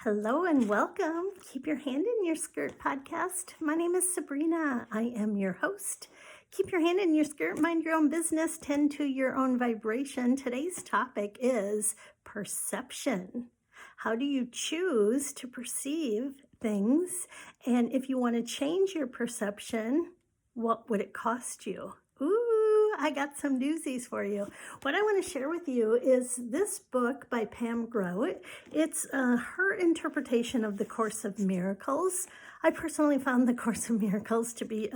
Hello and welcome. Keep Your Hand in Your Skirt podcast. My name is Sabrina. I am your host. Keep your hand in your skirt, mind your own business, tend to your own vibration. Today's topic is perception. How do you choose to perceive things? And if you want to change your perception, what would it cost you? Ooh, I got some doozies for you. What I want to share with you is this book by Pam Grout. It's her interpretation of the Course of Miracles. I personally found the Course of Miracles to be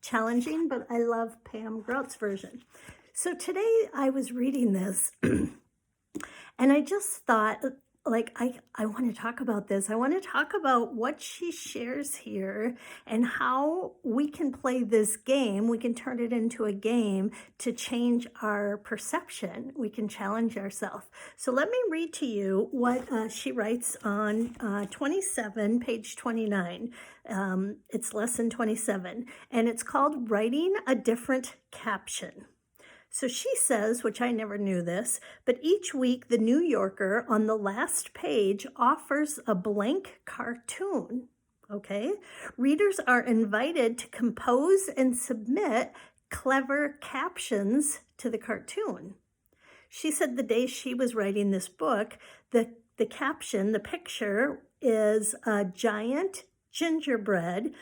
challenging, but I love Pam Grout's version. So today I was reading this and I just thought, I want to talk about this. I want to talk about what she shares here and how we can play this game. We can turn it into a game to change our perception. We can challenge ourselves. So let me read to you what she writes on 27, page 29. It's lesson 27, and it's called Writing a Different Caption. So she says, which I never knew this, but each week the New Yorker on the last page offers a blank cartoon, okay? Readers are invited to compose and submit clever captions to the cartoon. She said the day she was writing this book, the caption, the picture is a giant gingerbread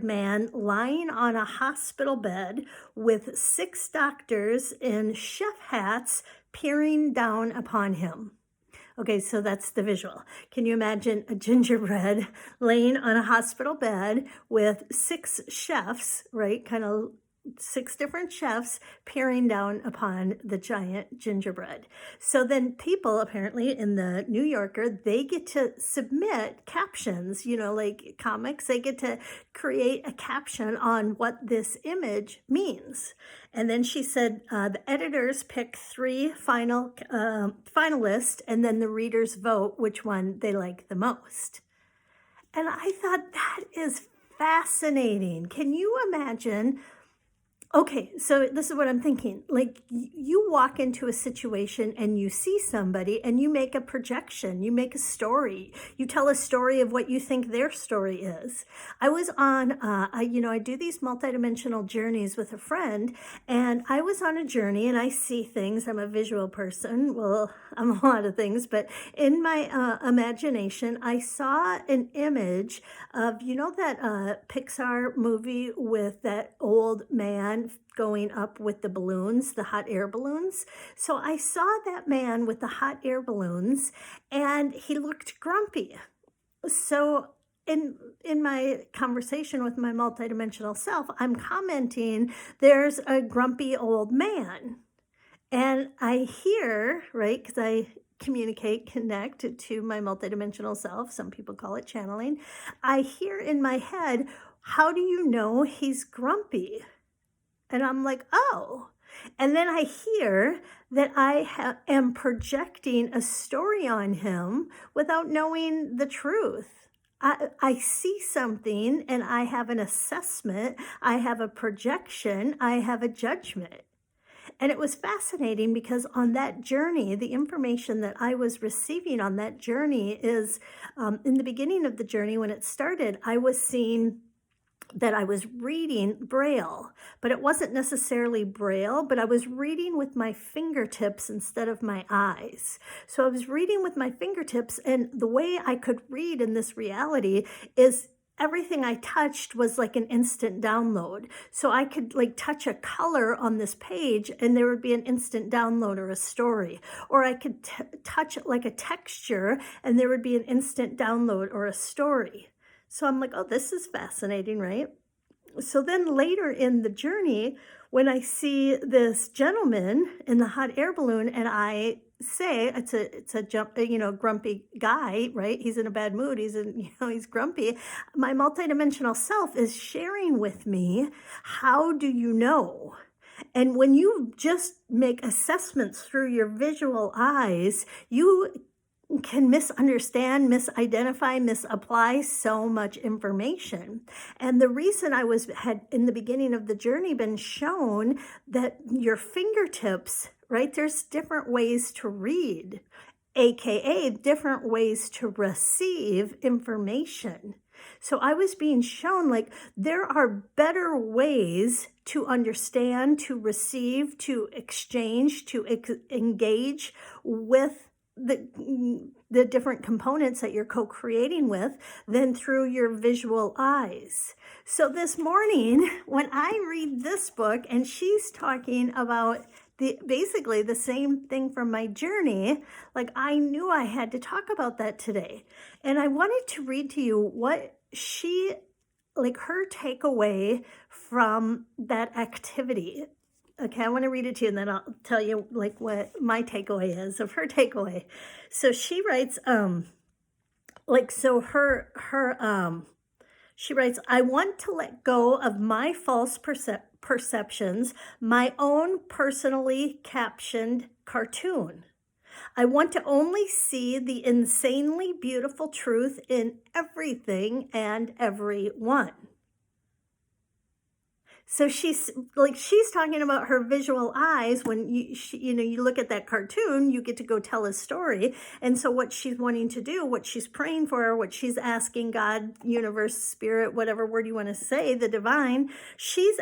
man lying on a hospital bed with 6 doctors in chef hats peering down upon him. Okay, so that's the visual. Can you imagine a gingerbread laying on a hospital bed with 6 chefs, right? Kind of 6 different chefs peering down upon the giant gingerbread. So then people apparently in the New Yorker, they get to submit captions, like comics, they get to create a caption on what this image means. And then she said the editors pick 3 finalists and then the readers vote which one they like the most. And I thought that is fascinating. Can you imagine? Okay, so this is what I'm thinking. Like you walk into a situation and you see somebody and you make a projection, you make a story, you tell a story of what you think their story is. I was on, I do these multidimensional journeys with a friend, and I was on a journey and I see things. I'm a visual person. Well, I'm a lot of things, but in my imagination, I saw an image of, that Pixar movie with that old man going up with the balloons, the hot air balloons. So I saw that man with the hot air balloons and he looked grumpy. So in my conversation with my multidimensional self, I'm commenting, there's a grumpy old man. And I hear, right, because I connect to my multidimensional self. Some people call it channeling. I hear in my head, how do you know he's grumpy? And I'm like, oh. And then I hear that I am projecting a story on him without knowing the truth. I see something and I have an assessment, I have a projection, I have a judgment. And it was fascinating because on that journey, the information that I was receiving on that journey is, in the beginning of the journey when it started, I was seeing that I was reading Braille, but it wasn't necessarily Braille, but I was reading with my fingertips instead of my eyes. So I was reading with my fingertips, and the way I could read in this reality is everything I touched was like an instant download. So I could touch a color on this page and there would be an instant download or a story. Or I could touch like a texture and there would be an instant download or a story. So I'm like, oh, this is fascinating, right? So then later in the journey, when I see this gentleman in the hot air balloon and I say it's a grumpy guy, right? He's in a bad mood. He's grumpy. My multidimensional self is sharing with me, how do you know? And when you just make assessments through your visual eyes, you can misunderstand, misidentify, misapply so much information. And the reason I had in the beginning of the journey been shown that your fingertips, right, there's different ways to read. AKA different ways to receive information. So I was being shown like there are better ways to understand, to receive, to exchange, to engage with the different components that you're co-creating with than through your visual eyes. So this morning, when I read this book and she's talking about basically the same thing from my journey, like I knew I had to talk about that today. And I wanted to read to you what her takeaway from that activity. Okay, I want to read it to you and then I'll tell you like what my takeaway is of her takeaway. So she writes, she writes, I want to let go of my false perceptions, my own personally captioned cartoon. I want to only see the insanely beautiful truth in everything and everyone. So she's talking about her visual eyes. When you look at that cartoon, you get to go tell a story. And so what she's wanting to do, what she's praying for, what she's asking God, universe, spirit, whatever word you want to say, the divine, she's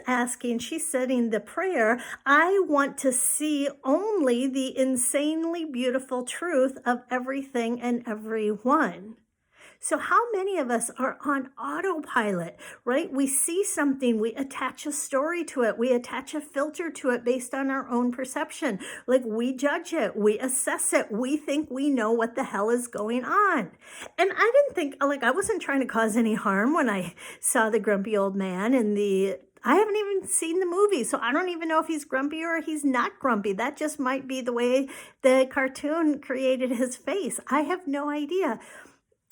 setting the prayer, I want to see only the insanely beautiful truth of everything and everyone. So how many of us are on autopilot, right? We see something, we attach a story to it, we attach a filter to it based on our own perception. Like we judge it, we assess it, we think we know what the hell is going on. And I didn't think, I wasn't trying to cause any harm when I saw the grumpy old man in I haven't even seen the movie, so I don't even know if he's grumpy or he's not grumpy. That just might be the way the cartoon created his face. I have no idea.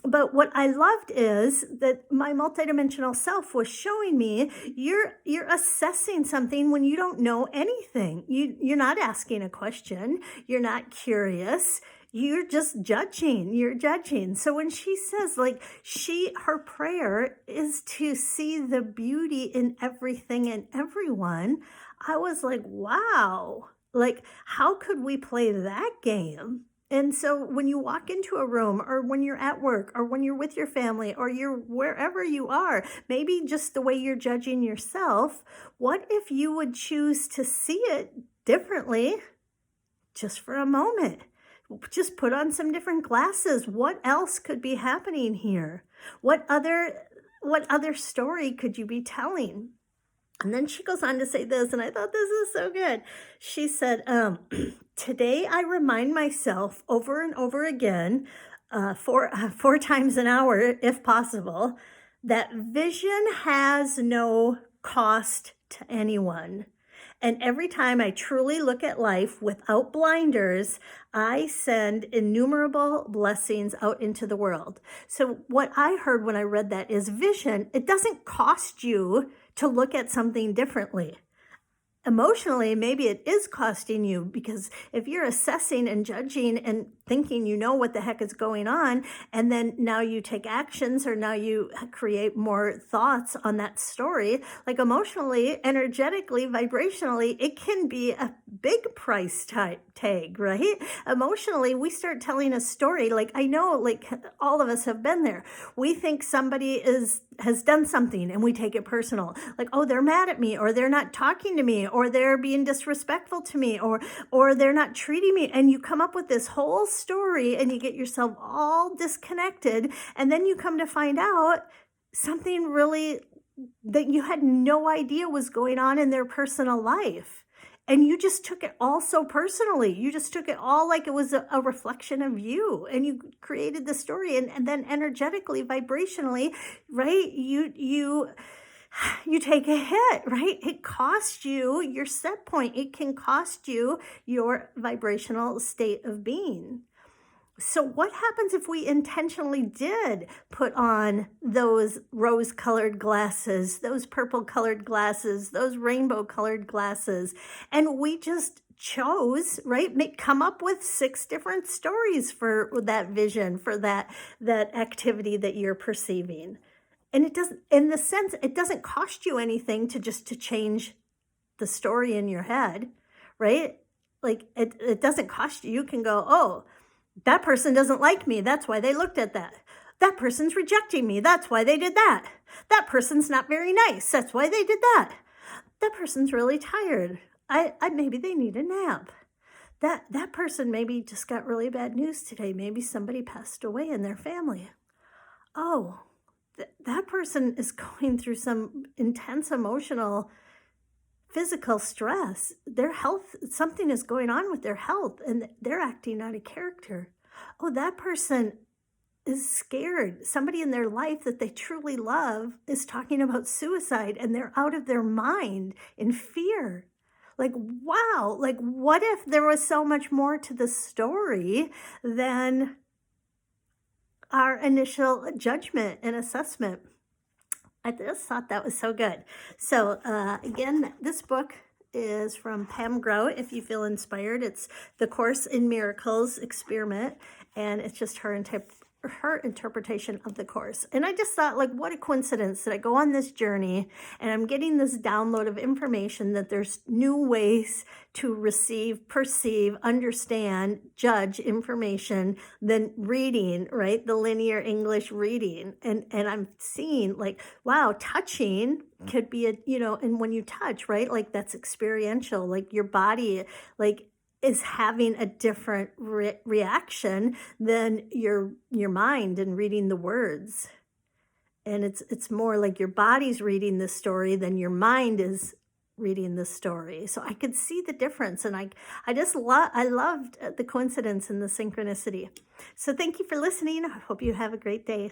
But what I loved is that my multidimensional self was showing me you're assessing something when you don't know anything. You're not asking a question. You're not curious. You're just judging. You're judging. So when she says her prayer is to see the beauty in everything and everyone, I was like, wow, how could we play that game? And so when you walk into a room or when you're at work or when you're with your family or you're wherever you are, maybe just the way you're judging yourself, what if you would choose to see it differently just for a moment? Just put on some different glasses. What else could be happening here? What other story could you be telling? And then she goes on to say this, and I thought this is so good. She said, today I remind myself over and over again, 4 times an hour, if possible, that vision has no cost to anyone. And every time I truly look at life without blinders, I send innumerable blessings out into the world. So what I heard when I read that is vision, it doesn't cost you to look at something differently. Emotionally, maybe it is costing you, because if you're assessing and judging and thinking you know what the heck is going on, and then now you take actions or now you create more thoughts on that story, emotionally, energetically, vibrationally, it can be a big price tag, right? Emotionally, we start telling a story. I know, all of us have been there. We think somebody has done something and we take it personal. Oh, they're mad at me, or they're not talking to me, or they're being disrespectful to me, or they're not treating me. And you come up with this whole story and you get yourself all disconnected. And then you come to find out something really that you had no idea was going on in their personal life. And you just took it all so personally. You just took it all like it was a reflection of you. And you created the story. And then energetically, vibrationally, right, you take a hit, right? It costs you your set point. It can cost you your vibrational state of being. So what happens if we intentionally did put on those rose-colored glasses, those purple-colored glasses, those rainbow-colored glasses, and we just chose, right, come up with 6 different stories for that vision, for that activity that you're perceiving? And it doesn't, in the sense, it doesn't cost you anything to change the story in your head, right? It doesn't cost you. You can go, oh, That person doesn't like me. That's why they looked at that. That person's rejecting me. That's why they did that. That person's not very nice. That's why they did that. That person's really tired. I maybe they need a nap. That person maybe just got really bad news today. Maybe somebody passed away in their family. Oh, that person is going through some intense emotional, physical stress. Their health, something is going on with their health and they're acting out of character. Oh, that person is scared. Somebody in their life that they truly love is talking about suicide and they're out of their mind in fear. Like, wow, like what if there was so much more to the story than our initial judgment and assessment? I just thought that was so good. So again, this book is from Pam Grout. If you feel inspired, it's the Course in Miracles experiment, and it's just her interpretation of the Course. And I just thought, like, what a coincidence that I go on this journey and I'm getting this download of information that there's new ways to receive, perceive, understand, judge information than reading, right? The linear English reading. And I'm seeing, like, wow, touching could be and when you touch, right? Like, that's experiential, like your body, like, is having a different reaction than your mind and reading the words. And it's more like your body's reading the story than your mind is reading the story. So I could see the difference, and I loved the coincidence and the synchronicity. So thank you for listening. I hope you have a great day.